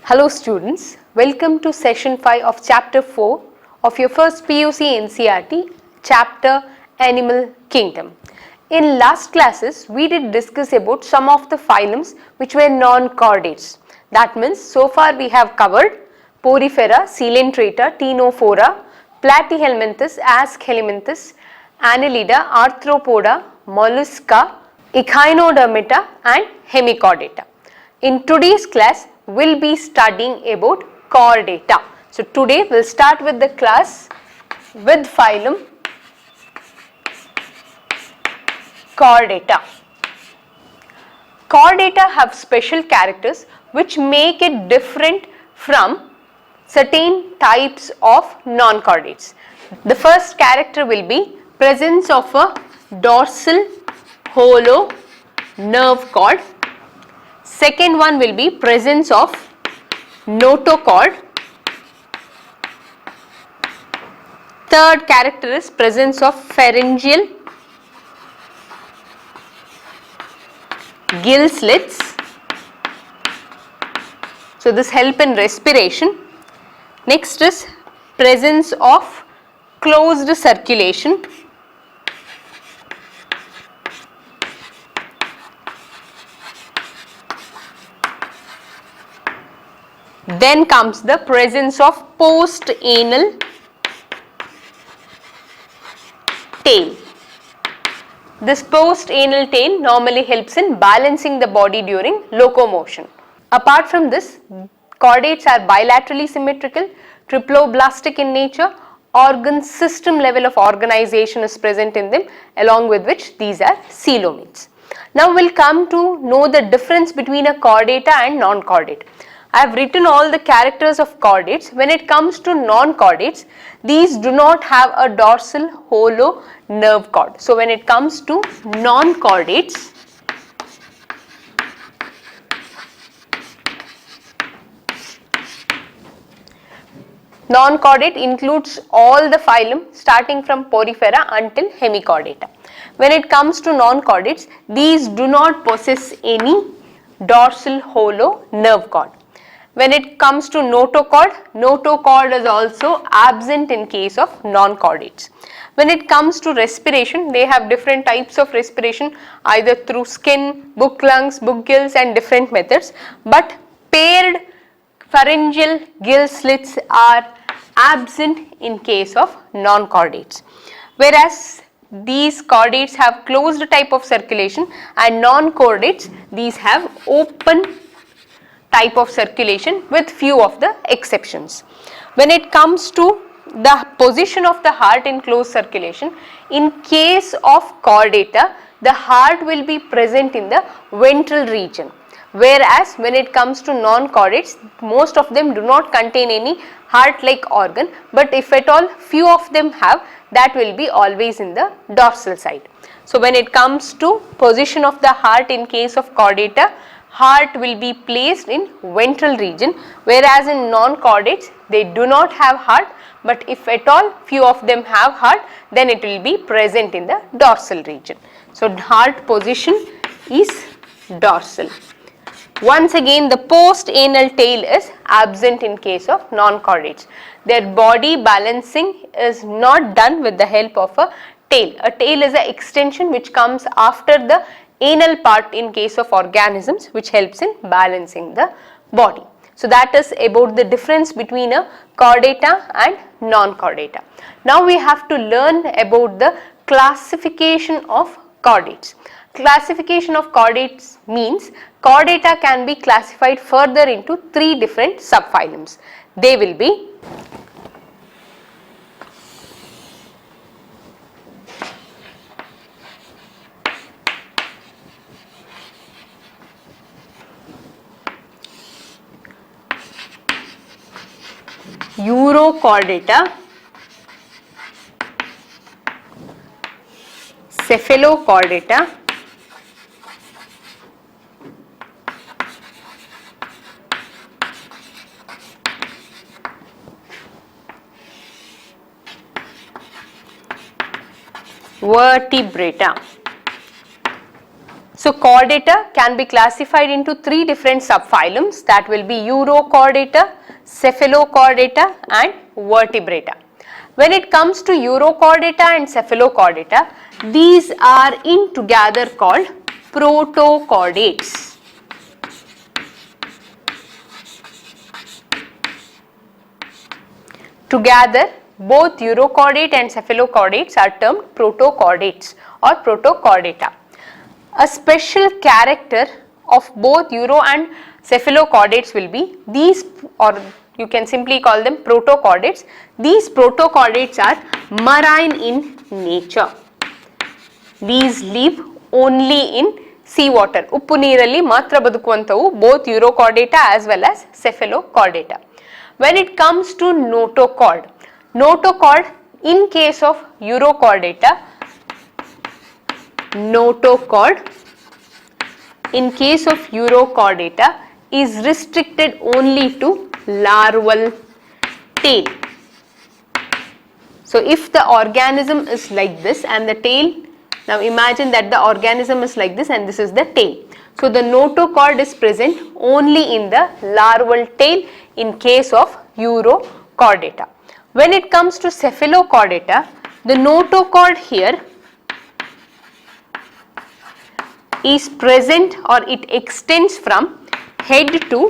Hello students, welcome to session 5 of chapter 4 of your first PUC NCERT chapter Animal Kingdom. In last classes, we did discuss about some of the phylums which were non-chordates. That means so far we have covered Porifera, Coelenterata, Ctenophora, Platyhelminthes, Aschelminthes, Annelida, Arthropoda, Mollusca, Echinodermata and Hemichordata. In today's class, we'll be studying about chordata. So today we'll start with the class with phylum chordata. Chordata have special characters which make it different from certain types of non-chordates. The first character will be presence of a dorsal hollow nerve cord. Second one will be presence of notochord. Third character is presence of pharyngeal gill slits. So this help in respiration. Next is presence of closed circulation. Then comes the presence of post-anal tail. This post-anal tail normally helps in balancing the body during locomotion. Apart from this, chordates are bilaterally symmetrical, triploblastic in nature, organ system level of organization is present in them, along with which these are coelomates. Now we'll come to know the difference between a chordata and non-chordate. I have written all the characters of chordates. When it comes to non-chordates, these do not have a dorsal hollow nerve cord. So when it comes to non-chordates, non-chordate includes all the phylum starting from Porifera until Hemichordata. When it comes to non-chordates, these do not possess any dorsal hollow nerve cord. When it comes to notochord is also absent in case of non-chordates. When it comes to respiration, they have different types of respiration either through skin, book lungs, book gills and different methods, but paired pharyngeal gill slits are absent in case of non-chordates. Whereas these chordates have closed type of circulation and non-chordates, these have open type of circulation with few of the exceptions. When it comes to the position of the heart in closed circulation, in case of chordata, the heart will be present in the ventral region. Whereas when it comes to non-chordates, most of them do not contain any heart-like organ, but if at all few of them have, that will be always in the dorsal side. So when it comes to position of the heart in case of chordata, heart will be placed in ventral region, whereas in non-chordates they do not have heart, but if at all few of them have heart, then it will be present in the dorsal region. So heart position is dorsal. Once again, the post-anal tail is absent in case of non-chordates. Their body balancing is not done with the help of a tail. A tail is an extension which comes after the anal part in case of organisms, which helps in balancing the body. So that is about the difference between a chordata and non-chordata. Now we have to learn about the classification of chordates. Classification of chordates means chordata can be classified further into three different subphylums. They will be Urochordata, Cephalochordata, Vertebrata. So chordata can be classified into three different subphylums, that will be Urochordata, Cephalochordata and Vertebrata. When it comes to Urochordata and Cephalochordata, these are in together called protochordates. Together, both urochordate and cephalochordates are termed protochordates or protochordata. A special character of both uro and cephalochordates will be these, or you can simply call them protochordates. These protochordates are marine in nature. These live only in sea water. ಉಪ್ಪು ನೀರಲ್ಲಿ ಮಾತ್ರ ಬದುಕುವಂತವು both urochordata as well as cephalochordata. When it comes to notochord, notochord in case of urochordata, notochord in case of urochordata is restricted only to larval tail. So if the organism is like this and the tail, now imagine that the organism is like this and this is the tail. So the notochord is present only in the larval tail in case of urochordata. When it comes to cephalochordata, the notochord here is present or it extends from head to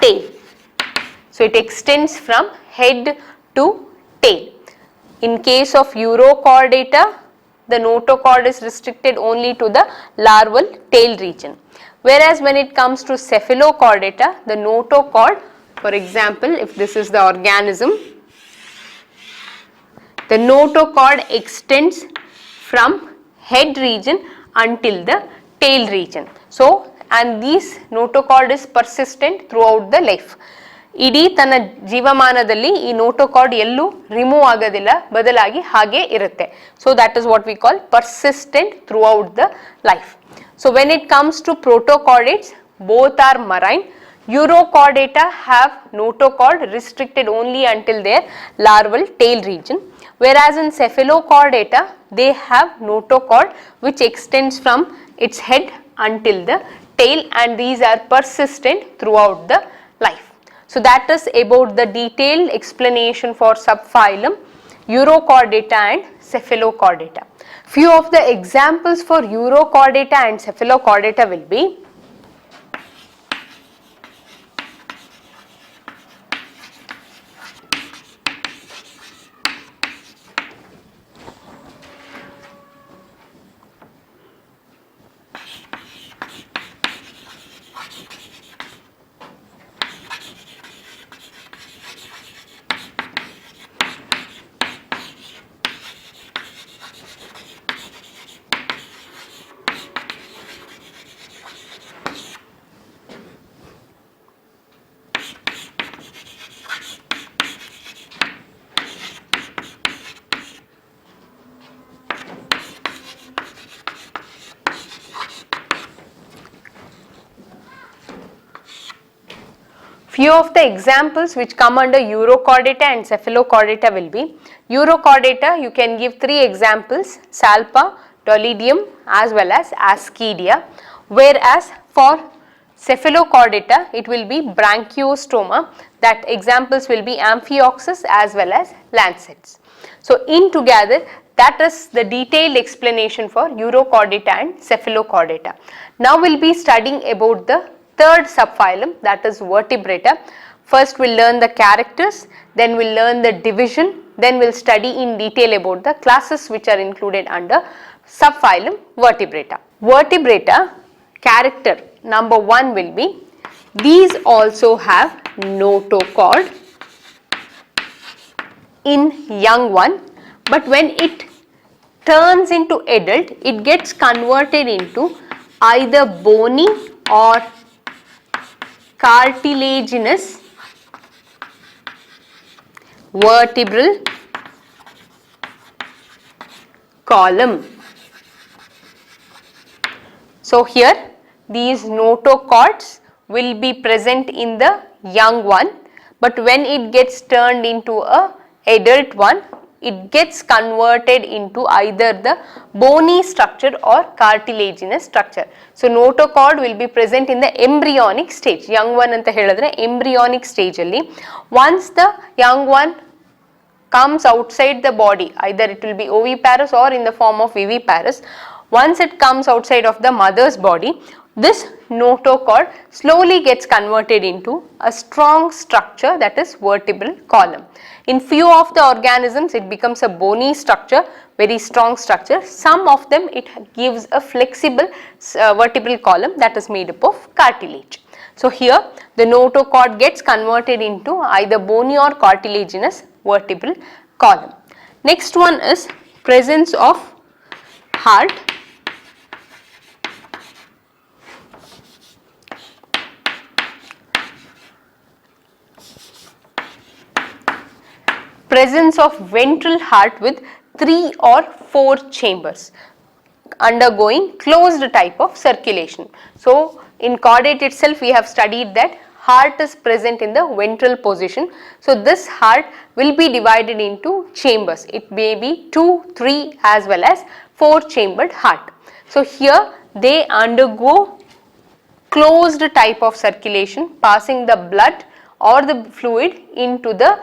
tail. So it extends from head to tail. In case of urochordata, the notochord is restricted only to the larval tail region. Whereas when it comes to cephalochordata, the notochord, for example, if this is the organism, the notochord extends from head region until the tail region. So, and this notochord is persistent throughout the life. ಇಡೀ ತನ್ನ ಜೀವಮಾನದಲ್ಲಿ ಈ notochord ಎಲ್ಲೂ remove ಆಗೋದಿಲ್ಲ, ಬದಲಾಗಿ ಹಾಗೆ ಇರುತ್ತೆ. So that is what we call persistent throughout the life. So when it comes to protochordates, both are marine. Urochordata have notochord restricted only until their larval tail region, whereas in cephalochordata they have notochord which extends from its head until the tail, and these are persistent throughout the life. So that is about the detailed explanation for subphylum Urochordata and Cephalochordata. Few of the examples for Urochordata and Cephalochordata will be few of the examples which come under Urochordata and Cephalochordata will be Urochordata. You can give three examples: Salpa, Dolidium as well as Ascidia, whereas for Cephalochordata it will be Branchiostoma. That examples will be Amphioxus as well as Lancets. So in together, that is the detailed explanation for Urochordata and Cephalochordata. Now we will be studying about the third subphylum, that is Vertebrata. First we'll learn the characters, then we'll learn the division, then we'll study in detail about the classes which are included under subphylum Vertebrata. Vertebrata character number 1 will be, these also have notochord in young one, but when it turns into adult, it gets converted into either bony or cartilaginous vertebral column. So here these notochords will be present in the young one, but when it gets turned into a adult one, it gets converted into either the bony structure or cartilaginous structure. So notochord will be present in the embryonic stage. Young one anta heladre embryonic stage alli. Once the young one comes outside the body, either it will be oviparous or in the form of viviparous. Once it comes outside of the mother's body, this notochord slowly gets converted into a strong structure, that is vertebral column. In few of the organisms it becomes a bony structure, very strong structure. Some of them it gives a flexible vertebral column that is made up of cartilage. So here the notochord gets converted into either bony or cartilaginous vertebral column. Next one is presence of heart. Presence of ventral heart with 3 or 4 chambers undergoing closed type of circulation. So in chordate itself we have studied that heart is present in the ventral position. So this heart will be divided into chambers. It may be 2, 3 as well as 4 chambered heart. So here they undergo closed type of circulation, passing the blood or the fluid into the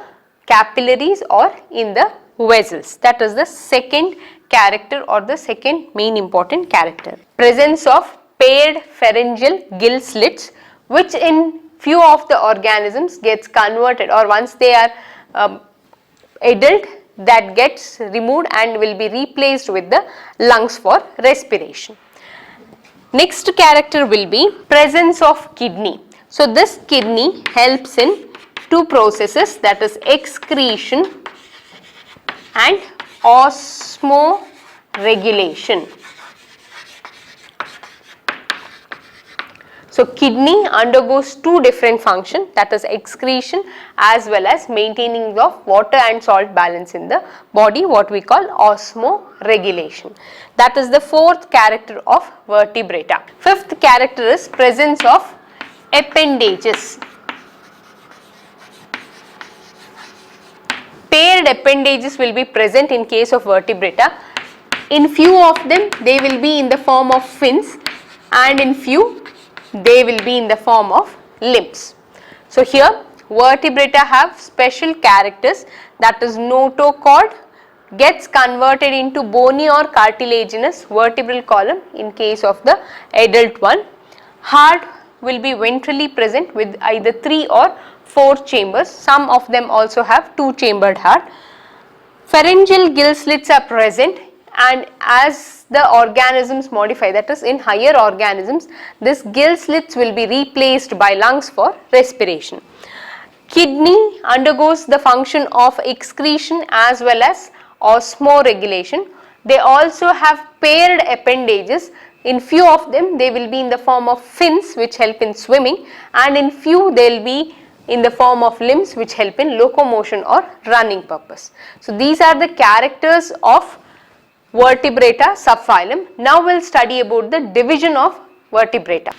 capillaries or in the vessels. That is the second character or the second main important character. Presence of paired pharyngeal gill slits, which in few of the organisms gets converted, or once they are adult, that gets removed and will be replaced with the lungs for respiration. Next character will be presence of kidney. So this kidney helps in 2 processes, that is excretion and osmoregulation. So kidney undergoes 2 different functions, that is excretion as well as maintaining of water and salt balance in the body, what we call osmoregulation. That is the 4th character of vertebrata. 5th character is presence of appendages. Paired appendages will be present in case of vertebrata. In few of them they will be in the form of fins, and in few they will be in the form of limbs. So here vertebrata have special characters, that is notochord gets converted into bony or cartilaginous vertebral column in case of the adult one. Heart will be ventrally present with either 3 or 4 chambers. Some of them also have 2 chambered heart. Pharyngeal gill slits are present, and as the organisms modify, that is in higher organisms, this gill slits will be replaced by lungs for respiration. Kidney undergoes the function of excretion as well as osmoregulation. They also have paired appendages. In few of them they will be in the form of fins which help in swimming, and in few they will be in the form of limbs which help in locomotion or running purpose. So these are the characters of vertebrata subphylum. Now we will study about the division of vertebrata.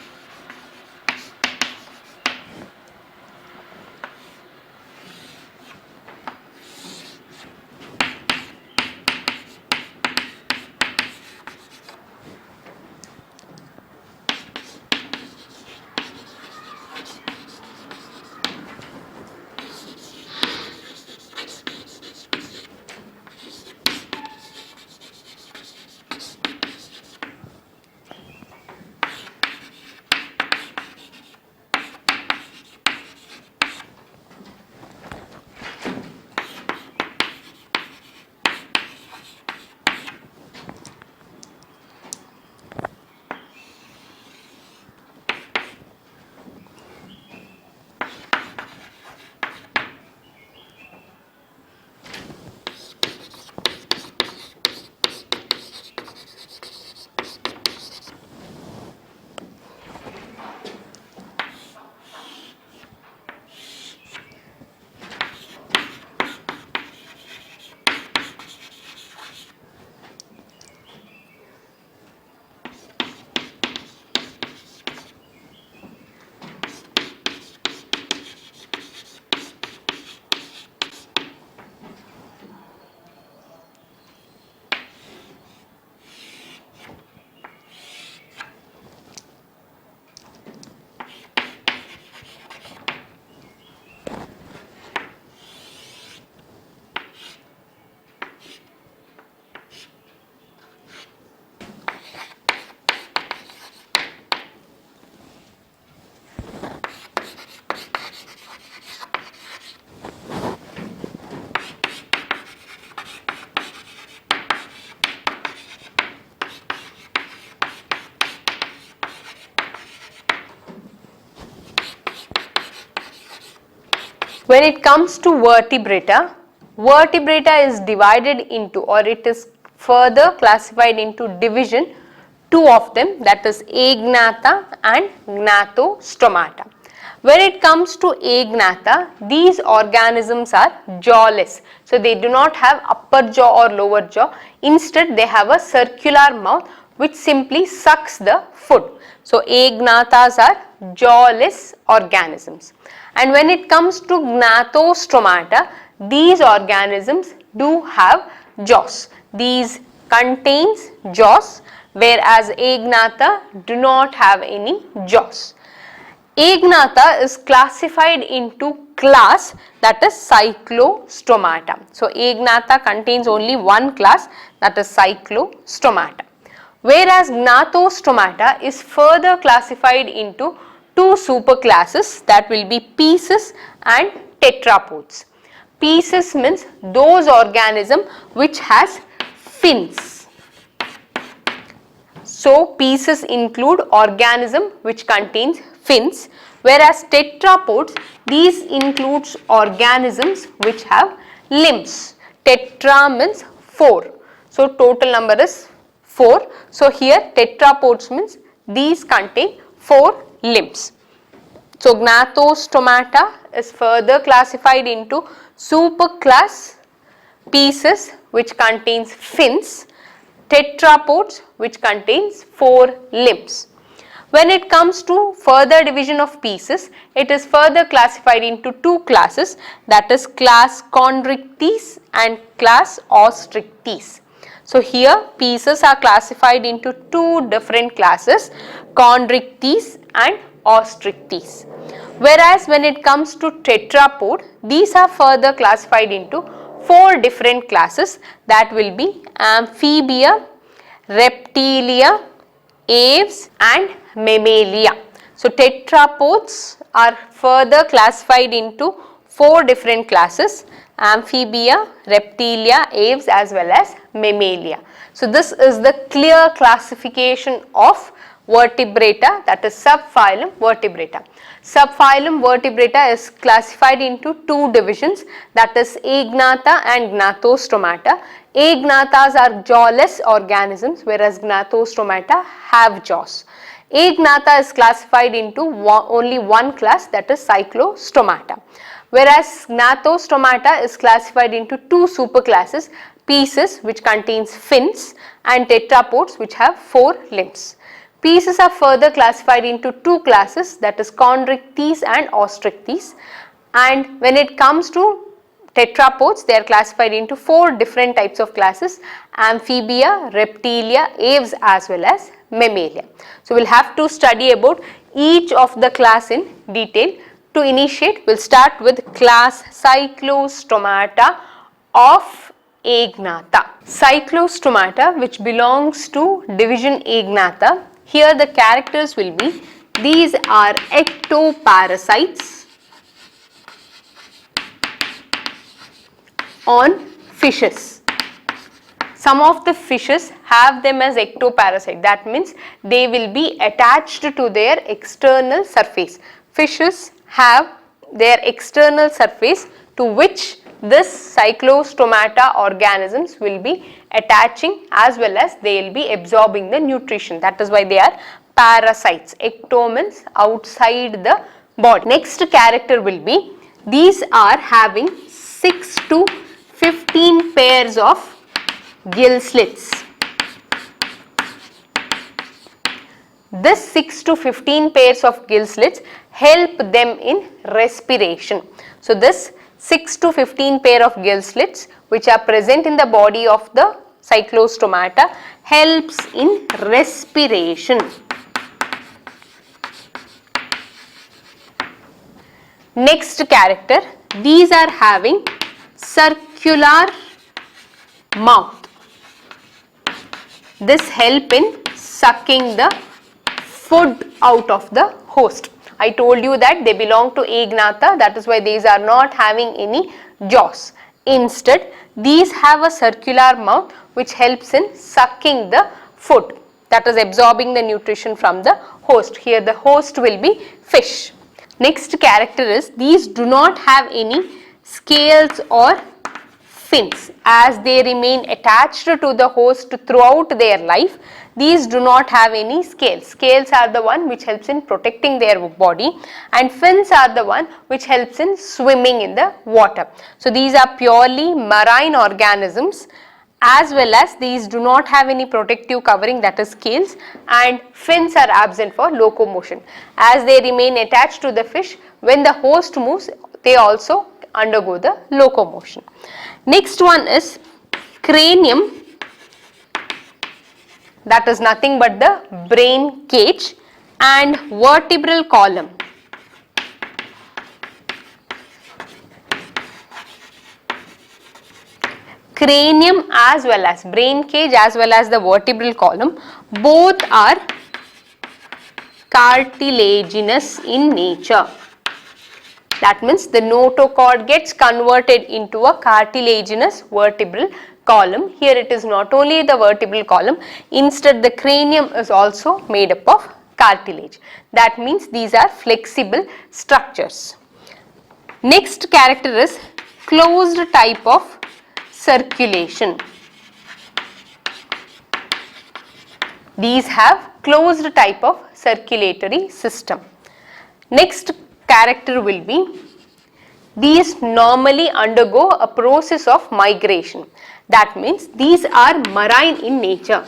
When it comes to vertebrata, vertebrata is divided into, or it is further classified into division, two of them, that is agnatha and gnathostomata. When it comes to agnatha, these organisms are jawless. So they do not have upper jaw or lower jaw. Instead, they have a circular mouth which simply sucks the food. So agnathas are jawless organisms. And when it comes to gnathostomata, these organisms do have jaws. These contains jaws, whereas agnatha do not have any jaws. Agnatha is classified into class, that is cyclostomata. So agnatha contains only one class, that is cyclostomata. Whereas gnathostomata is further classified into two superclasses, that will be pisces and tetrapods. Pisces means those organisms which has fins. So pisces include organism which contains fins, whereas tetrapods, these includes organisms which have limbs. Tetra means 4. So total number is 4. So here tetrapods means these contain 4 limbs. So gnathostomata is further classified into superclass pisces which contains fins, tetrapods which contains 4 limbs. When it comes to further division of pisces, it is further classified into two classes, that is class Chondrichthyes and class Ostricthyes. So here pisces are classified into two different classes, Chondrichthyes and Ostricthyes. Whereas when it comes to tetrapod, these are further classified into 4 different classes, that will be amphibia, reptilia, aves and mammalia. So tetrapods are further classified into 4 different classes, amphibia, reptilia, aves as well as mammalia. So this is the clear classification of vertebrata, that is subphylum vertebrata. Subphylum vertebrata is classified into 2 divisions, that is agnatha and gnathostomata. Agnathas are jawless organisms, whereas gnathostomata have jaws. Agnatha is classified into only one class, that is cyclostomata. Whereas gnathostomata is classified into 2 superclasses, pisces which contains fins and tetrapods which have 4 limbs. Pisces are further classified into 2 classes, that is Chondrichthyes and Ostricthyes, and when it comes to tetrapods, they are classified into 4 different types of classes, amphibia, reptilia, aves as well as mammalia. So we will have to study about each of the class in detail. To initiate, we will start with class Cyclostomata of Agnatha. Cyclostomata, which belongs to division Agnatha, here the characters will be, these are ectoparasites on fishes. Some of the fishes have them as ectoparasite, that means they will be attached to their external surface. Fishes have their external surface to which this cyclostomata organisms will be attaching, as well as they will be absorbing the nutrition. That is why they are parasites. Ecto means outside the body. Next character will be, these are having 6 to 15 pairs of gill slits. This 6 to 15 pairs of gill slits help them in respiration. So this 6 to 15 pair of gill slits which are present in the body of the cyclostomata helps in respiration. Next character, these are having circular mouth. This help in sucking the food out of the host. I told you that they belong to Agnatha, that is why these are not having any jaws. Instead, these have a circular mouth which helps in sucking the food, that is absorbing the nutrition from the host. Here the host will be fish. Next character is these do not have any scales or fins as they remain attached to the host throughout their life. These do not have any scales. Scales are the one which helps in protecting their body, and fins are the one which helps in swimming in the water. So these are purely marine organisms, as well as these do not have any protective covering, that is scales, and fins are absent for locomotion. As they remain attached to the fish, when the host moves, they also undergo the locomotion. Next one is cranium, that is nothing but the brain cage, and vertebral column. Cranium as well as brain cage as well as the vertebral column, both are cartilaginous in nature. That means the notochord gets converted into a cartilaginous vertebral column. Here it is not only the vertebral column, instead the cranium is also made up of cartilage. That means these are flexible structures. Next character is closed type of circulation. These have closed type of circulatory system. Next character will be these normally undergo a process of migration. That means these are marine in nature.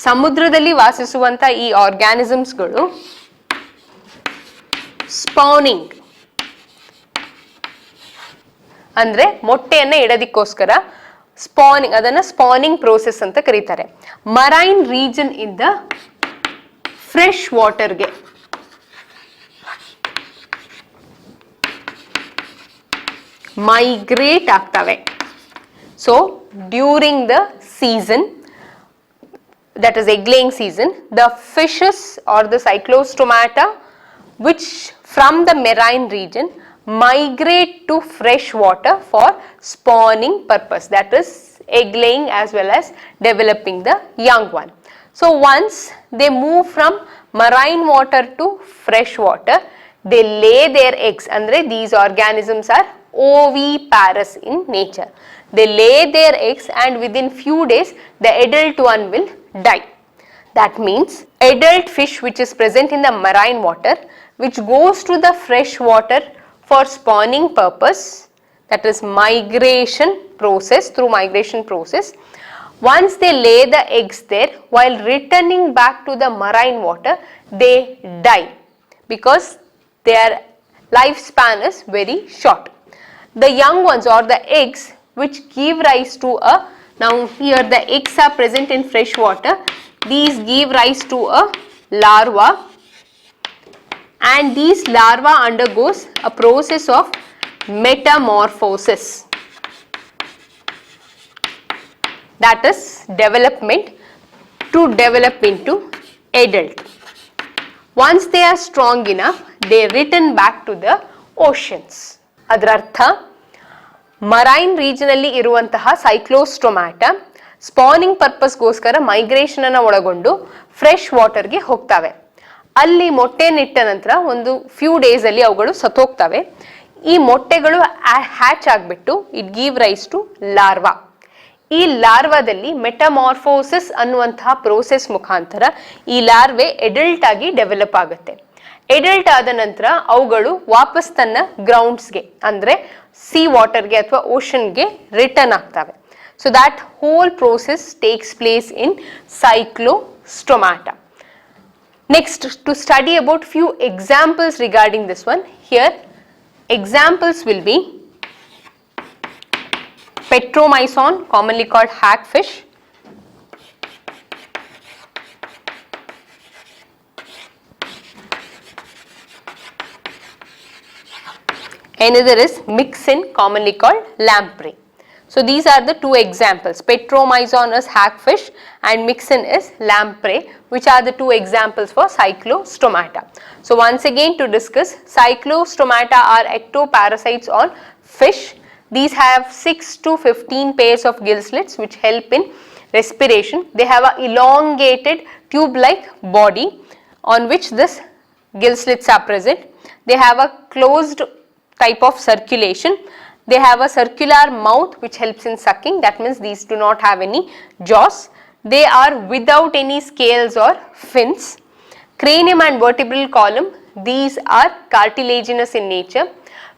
ಸಮುದ್ರದಲ್ಲಿ ವಾಸಿಸುವಂತ ಈ ಆರ್ಗಾನಿಸಮ್ಸ್ಗಳು spawning ಅಂದ್ರೆ ಮೊಟ್ಟೆಯನ್ನ ಇಡೋದಕ್ಕೋಸ್ಕರ spawning, ಅದನ್ನ spawning process ಅಂತ ಕರೀತಾರೆ. Marine region ಇಂದ fresh ವಾಟರ್ಗೆ migrate ಆಗ್ತವೆ. So during the season, that is egg laying season, the fishes or the cyclostomata which from the marine region migrate to fresh water for spawning purpose, that is egg laying as well as developing the young one. So once they move from marine water to fresh water, they lay their eggs. Andre these organisms are oviparous in nature. They lay their eggs and within few days the adult one will die. That means adult fish which is present in the marine water, which goes to the fresh water for spawning purpose, that is migration process, through migration process. Once they lay the eggs there, while returning back to the marine water, they die because their lifespan is very short. The young ones or the eggs which give rise to a, now here the eggs are present in fresh water, these give rise to a larva, and these larva undergoes a process of metamorphosis, that is development, to develop into adult. Once they are strong enough, they return back to the oceans. ಅದರರ್ಥ marine region ಅಲ್ಲಿ ಇರುವಂತಹ ಸೈಕ್ಲೋಸ್ಟೊಮ್ಯಾಟಾ spawning ಪರ್ಪಸ್ಗೋಸ್ಕರ migration ಅನ್ನು ಒಳಗೊಂಡು fresh ವಾಟರ್ಗೆ ಹೋಗ್ತವೆ. ಅಲ್ಲಿ ಮೊಟ್ಟೆನಿಟ್ಟ ನಂತರ ಒಂದು few days ಅಲ್ಲಿ ಅವುಗಳು ಸತ್ತೋಗ್ತವೆ. ಈ ಮೊಟ್ಟೆಗಳು ಹ್ಯಾಚ್ ಆಗಿಬಿಟ್ಟು it give rise to larva. ಈ ಲಾರ್ವಾದಲ್ಲಿ ಮೆಟಮಾರ್ಫೋಸಿಸ್ ಅನ್ನುವಂತಹ ಪ್ರೋಸೆಸ್ ಮುಖಾಂತರ ಈ ಲಾರ್ವೆ ಎಡಲ್ಟ್ ಆಗಿ ಡೆವಲಪ್ ಆಗುತ್ತೆ. ಎಡಲ್ಟ್ ಆದ ನಂತರ ಅವುಗಳು ವಾಪಸ್ ತನ್ನ ಗ್ರೌಂಡ್ಸ್ಗೆ ಅಂದ್ರೆ ಸಿ ವಾಟರ್ಗೆ ಅಥವಾ ಓಷನ್ಗೆ ರಿಟರ್ನ್ ಆಗ್ತವೆ. So that whole process takes place in cyclostomata. Next, to study about few examples regarding this one, here examples will be Petromyzon, commonly called hagfish, another is Myxin, commonly called lamprey. So these are the two examples. Petromyzon is hagfish and Myxin is lamprey, which are the two examples for cyclostomata. So once again to discuss, cyclostomata are ectoparasites on fish. These have 6 to 15 pairs of gill slits which help in respiration. They have an elongated tube-like body on which this gill slits are present. they have a closed type of circulation. They have a circular mouth which helps in sucking, that means these do not have any jaws. They are without any scales or fins. Cranium and vertebral column, these are cartilaginous in nature.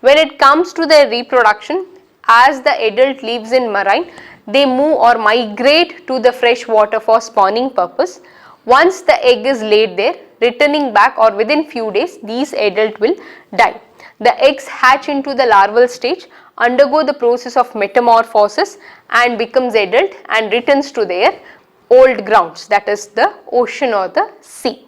When it comes to their reproduction, as the adult lives in marine, they move or migrate to the fresh water for spawning purpose. Once the egg is laid there, returning back or within few days, these adult will die. The eggs hatch into the larval stage, undergo the process of metamorphosis and becomes adult and returns to their old grounds, that is the ocean or the sea.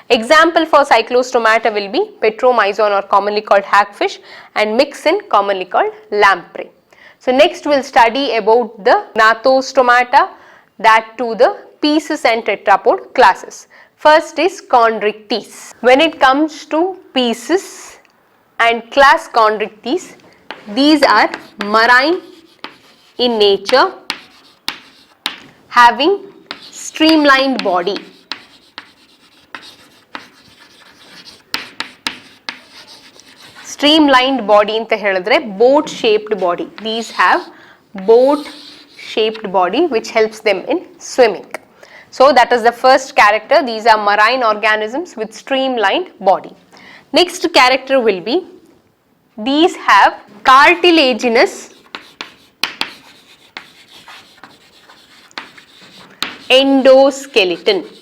Example for cyclostomata will be petromyzon or commonly called hagfish and myxin commonly called lamprey. So next we will study about the gnathostomata, that to the Pisces and tetrapod classes. First is Chondrichthyes. When it comes to Pisces and class Chondrichthyes, these are marine in nature, having streamlined body. Streamlined body anta helidre boat shaped body. These have boat shaped body which helps them in swimming. So that is the first character. These are marine organisms with streamlined body. Next character will be, these have cartilaginous endoskeleton.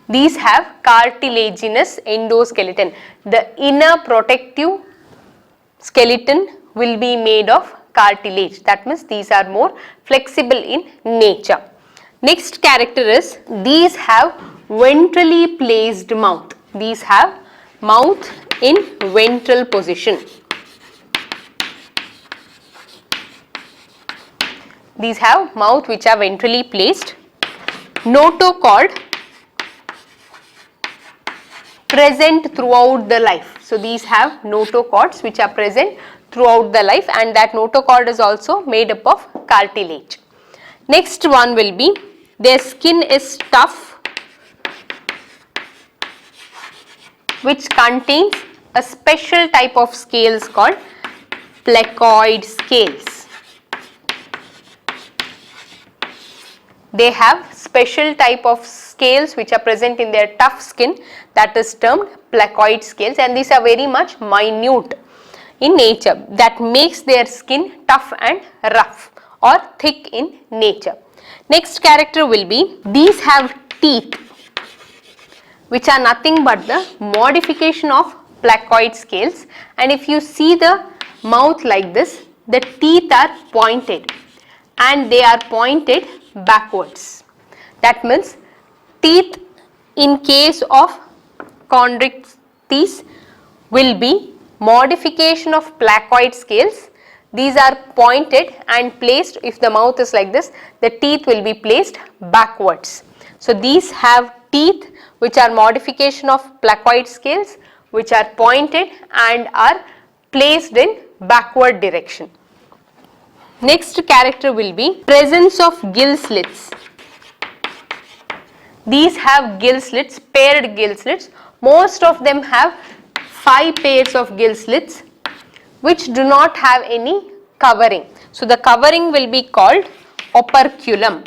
These have cartilaginous endoskeleton. The inner protective skeleton will be made of cartilage. That means these are more flexible in nature. Next character is, these have ventrally placed mouth. These have mouth in ventral position. These have mouth which are ventrally placed. Notochord present throughout the life. So these have notochords which are present throughout the life, and that notochord is also made up of cartilage. Next one will be, their skin is tough which contains a special type of scales called placoid scales. They have special type of scales which are present in their tough skin, that is termed placoid scales, and these are very much minute in nature, that makes their skin tough and rough or thick in nature. Next character will be, these have teeth which are nothing but the modification of placoid scales, and if you see the mouth like this, the teeth are pointed and they are pointed backwards. That means teeth in case of Chondrichthyes will be modification of placoid scales. These are pointed and placed, if the mouth is like this, the teeth will be placed backwards. So these have teeth which are modification of placoid scales which are pointed and are placed in backward direction. Next character will be presence of gill slits. These have gill slits, paired gill slits. Most of them have 5 pairs of gill slits which do not have any covering. So the covering will be called operculum.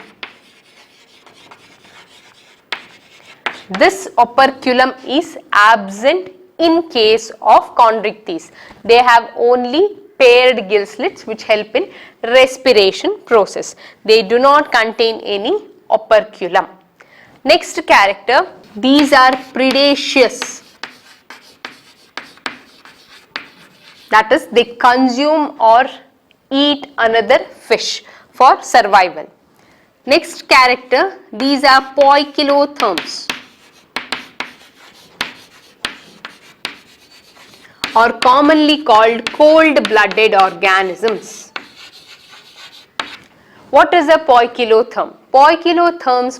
This operculum is absent in case of Chondrichthyes. They have only paired gill slits which help in respiration process. They do not contain any operculum. Next character, these are predaceous. That is, they consume or eat another fish for survival. Next character, these are poikilotherms or commonly called cold-blooded organisms. What is a poikilotherm? Poikilotherms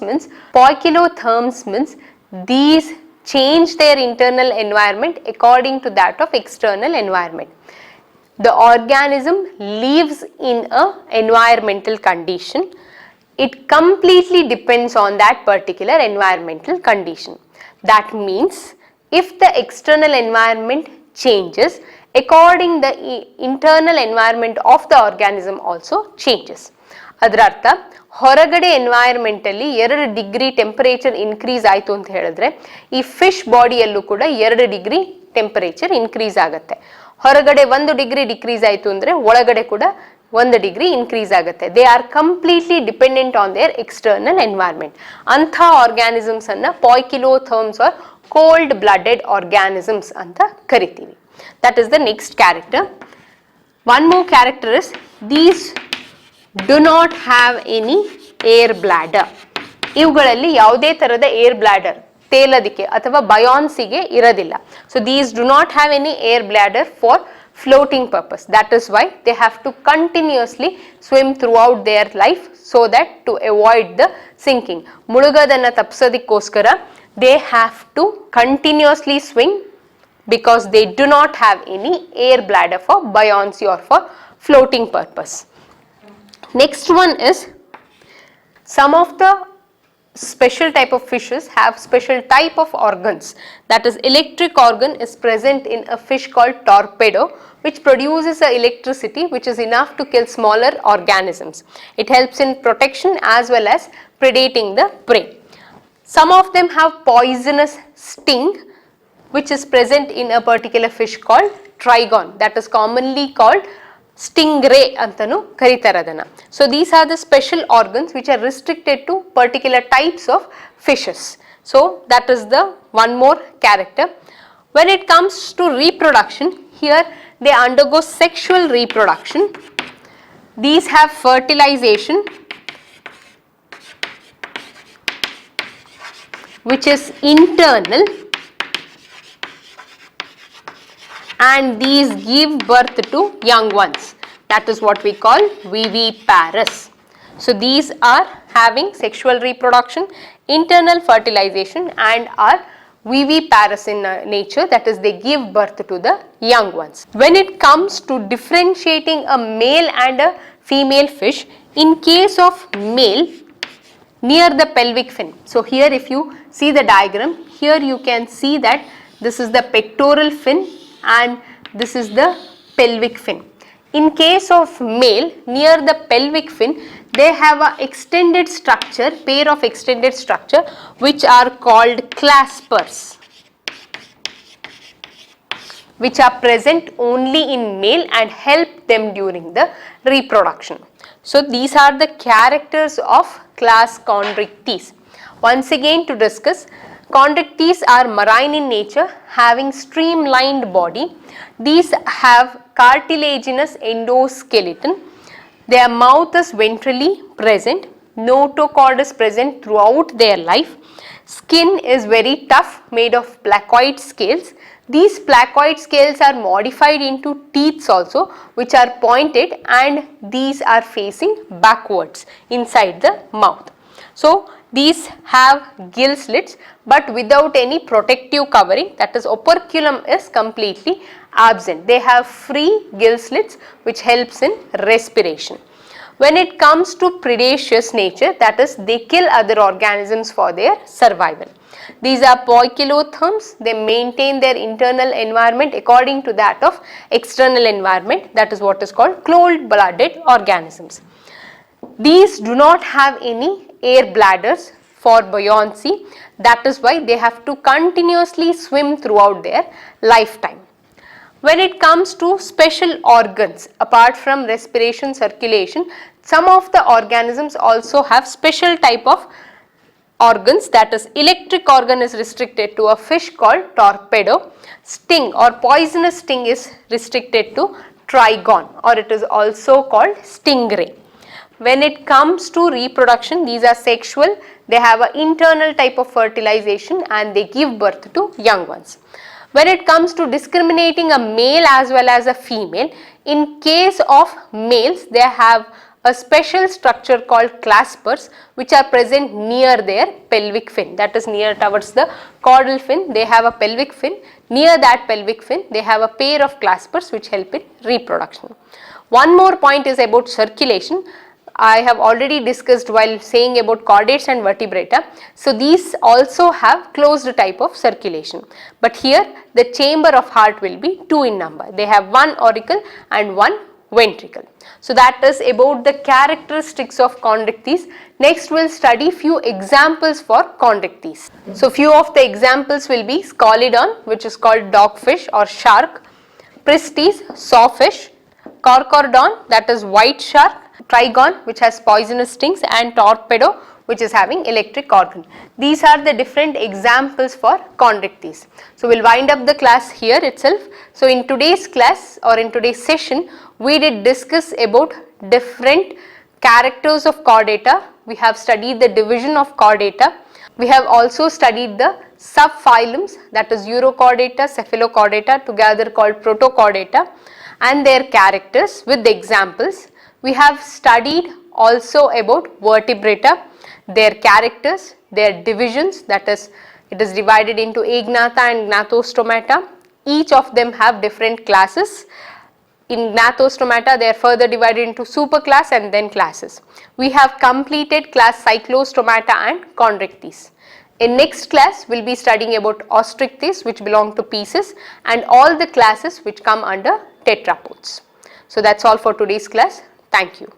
means these change their internal environment according to that of external environment. The organism lives in an environmental condition. It completely depends on that particular environmental condition. That means if the external environment changes, according the internal environment of the organism also changes. ಅದರ ಅರ್ಥ ಹೊರಗಡೆ environment ಅಲ್ಲಿ 2 degree temperature increase ಆಯಿತು ಅಂತ ಹೇಳಿದ್ರೆ ಈ fish ಬಾಡಿಯಲ್ಲೂ ಕೂಡ 2 degree temperature increase ಆಗುತ್ತೆ. ಹೊರಗಡೆ 1 ಡಿಗ್ರಿ ಡಿಕ್ರೀಸ್ ಆಯಿತು ಅಂದರೆ ಒಳಗಡೆ ಕೂಡ 1 ಡಿಗ್ರಿ ಇನ್ಕ್ರೀಸ್ ಆಗುತ್ತೆ. They are completely dependent on there external environment. ಅಂಥ ಆರ್ಗ್ಯಾನಿಸಮ್ಸ್ ಅನ್ನ ಪಾಯ್ಕಿಲೋಥರ್ಮ್ಸ್ ಆರ್ ಕೋಲ್ಡ್ ಬ್ಲಡೆಡ್ ಆರ್ಗ್ಯಾನಿಸಮ್ಸ್ ಅಂತ ಕರಿತೀವಿ. That is the next character. One more character is these do not have any air bladder. ಇವುಗಳಲ್ಲಿ ಯಾವುದೇ ತರಹದ air bladder ತೇಲೋದಿಕ್ಕೆ ಅಥವಾ ಬಯಾನ್ಸಿಗೆ ಇರೋದಿಲ್ಲ. So these do not have any air bladder for floating purpose. That is why they have to continuously swim throughout their life so that to avoid the sinking. ಮುಳುಗೋದನ್ನ ತಪ್ಪಿಸೋದಕ್ಕೋಸ್ಕರ they have to continuously swim because they do not have any air bladder for buoyancy or for floating purpose. Next one is some of the special type of fishes have special type of organs. That is, electric organ is present in a fish called torpedo, which produces a electricity which is enough to kill smaller organisms. It helps in protection as well as predating the prey. Some of them have poisonous sting which is present in a particular fish called trigon, that is commonly called stingray antanu karitar adana. So these are the special organs which are restricted to particular types of fishes. So that is the one more character. When it comes to reproduction, here they undergo sexual reproduction. These have fertilization which is internal, and these give birth to young ones. That is what we call viviparous. So these are having sexual reproduction, internal fertilization, and are viviparous in nature. That is, they give birth to the young ones. When it comes to differentiating a male and a female fish, in case of male, near the pelvic fin. So here if you see the diagram, here you can see that this is the pectoral fin and this is the pelvic fin. In case of male, near the pelvic fin, they have a extended structure, pair of extended structure which are called claspers, which are present only in male and help them during the reproduction. So these are the characters of class Chondrichthyes. Once again to discuss, Chondrichthyes are marine in nature, having streamlined body. These have cartilaginous endoskeleton. Their mouth is ventrally present. Notochord is present throughout their life. Skin is very tough, made of placoid scales. These placoid scales are modified into teeth also, which are pointed, and these are facing backwards inside the mouth. So these have gill slits but without any protective covering, that is, operculum is completely absent. They have free gill slits which helps in respiration. When it comes to predaceous nature, that is, they kill other organisms for their survival. These are poikilotherms. They maintain their internal environment according to that of external environment. That is what is called cold-blooded organisms. These do not have any air bladders for buoyancy. That is why they have to continuously swim throughout their lifetime. When it comes to special organs, apart from respiration, circulation, some of the organisms also have special type of organs. That is, electric organ is restricted to a fish called torpedo. Sting or poisonous sting is restricted to trigon, or it is also called stingray. When it comes to reproduction, these are sexual. They have an internal type of fertilization and they give birth to young ones. When it comes to discriminating a male as well as a female, in case of males, they have a special structure called claspers which are present near their pelvic fin. That is, near towards the caudal fin, they have a pelvic fin. Near that pelvic fin, they have a pair of claspers which help in reproduction. One more point is about circulation. I have already discussed while saying about chordates and vertebrata. So these also have closed type of circulation, but here the chamber of heart will be 2 in number. They have one auricle and one ventricle. So that is about the characteristics of chondrichthyes. Next we will study few examples for chondrichthyes. So few of the examples will be Scalodon, which is called dogfish or shark, Pristis, sawfish, Carcharodon, that is white shark, Trigon, which has poisonous stings, and Torpedo, which is having electric organ. These are the different examples for chondrichthyes. So we will wind up the class here itself. So in today's class or in today's session, we did discuss about different characters of chordata. We have studied the division of chordata. We have also studied the subphylums, that is Urochordata, Cephalochordata, together called Protochordata, and their characters with the examples. We have studied also about vertebrata, their characters, their divisions, that is it is divided into agnatha and gnathostomata. Each of them have different classes. In gnathostomata they are further divided into superclass and then classes. We have completed class cyclostomata and chondrichthyes. In next class we will be studying about ostrichthyes, which belong to pieces, and all the classes which come under tetrapods. So that's all for today's class. Thank you.